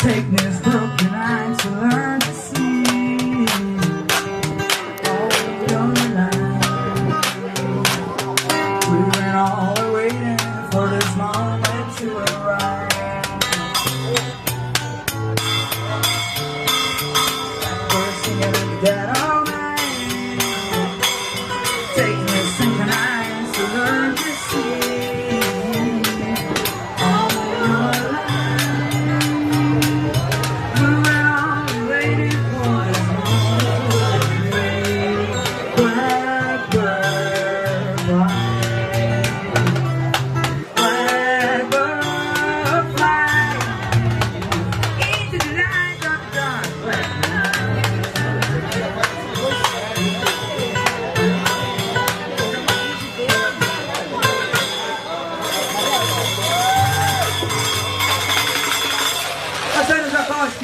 Take this broken eye to learn to see all your life. We've been all waiting for this moment to arrive. We're singing that all night. Taking this sinking eyes to learn to see all your life. Alcione Ziolkowski.